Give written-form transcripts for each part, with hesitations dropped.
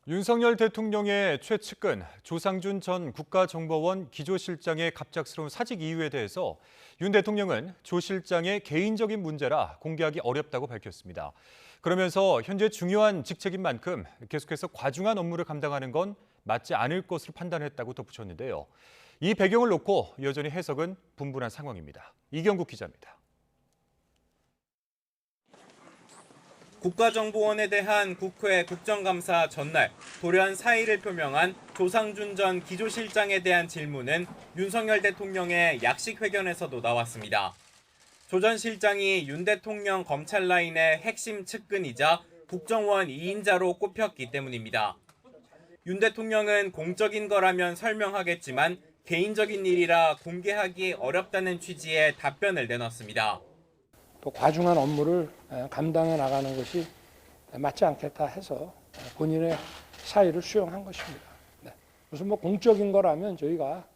윤석열 대통령의 최측근 조상준 전 국가정보원 기조실장의 갑작스러운 사직 이유에 대해서 윤 대통령은 조 실장의 개인적인 문제라 공개하기 어렵다고 밝혔습니다. 그러면서 현재 중요한 직책인 만큼 계속해서 과중한 업무를 감당하는 건 맞지 않을 것으로 판단했다고 덧붙였는데요. 이 배경을 놓고 여전히 해석은 분분한 상황입니다. 이경국 기자입니다. 국가정보원에 대한 국회 국정감사 전날 돌연 사의를 표명한 조상준 전 기조실장에 대한 질문은 윤석열 대통령의 약식회견에서도 나왔습니다. 조 전 실장이 윤 대통령 검찰 라인의 핵심 측근이자 국정원 2인자로 꼽혔기 때문입니다. 윤 대통령은 공적인 거라면 설명하겠지만 개인적인 일이라 공개하기 어렵다는 취지의 답변을 내놨습니다. 또 과중한 업무를 감당해 나가는 것이 맞지 않겠다 해서 본인의 사의를 수용한 것입니다. 무슨 공적인 거라면 저희가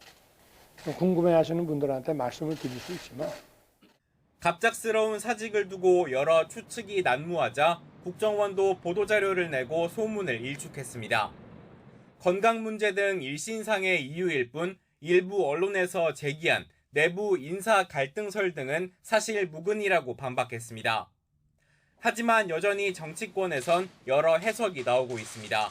궁금해하시는 분들한테 말씀을 드릴 수 있지만 갑작스러운 사직을 두고 여러 추측이 난무하자 국정원도 보도자료를 내고 소문을 일축했습니다. 건강 문제 등 일신상의 이유일 뿐 일부 언론에서 제기한 내부 인사 갈등설 등은 사실 무근이라고 반박했습니다. 하지만 여전히 정치권에선 여러 해석이 나오고 있습니다.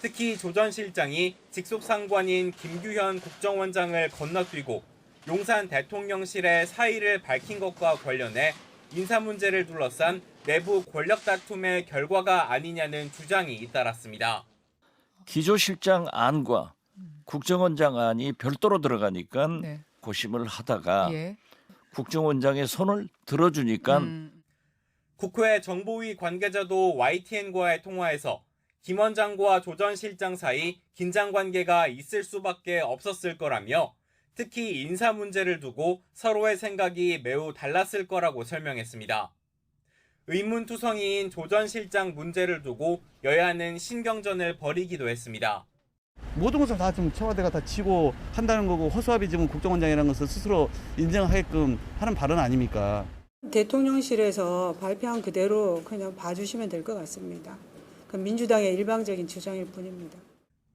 특히 조 전 실장이 직속 상관인 김규현 국정원장을 건너뛰고 용산 대통령실에 사의를 밝힌 것과 관련해 인사 문제를 둘러싼 내부 권력 다툼의 결과가 아니냐는 주장이 잇따랐습니다. 기조실장 안과 국정원장 안이 별도로 들어가니까 고심을 하다가 국정원장의 손을 들어주니까 국회 정보위 관계자도 YTN과의 통화에서 김 원장과 조 전 실장 사이 긴장 관계가 있을 수밖에 없었을 거라며 특히 인사 문제를 두고 서로의 생각이 매우 달랐을 거라고 설명했습니다. 의문투성이인 조 전 실장 문제를 두고 여야는 신경전을 벌이기도 했습니다. 모든 것을 다 좀 청와대가 다 지고 한다는 거고 허수아비 지금 국정원장이라는 것을 스스로 인정하게끔 하는 발언 아닙니까? 대통령실에서 발표한 그대로 그냥 봐주시면 될 것 같습니다. 그 민주당의 일방적인 주장일 뿐입니다.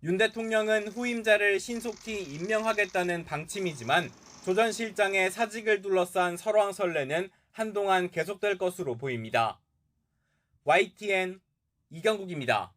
윤 대통령은 후임자를 신속히 임명하겠다는 방침이지만 조 전 실장의 사직을 둘러싼 설왕설래는 한동안 계속될 것으로 보입니다. YTN 이경국입니다.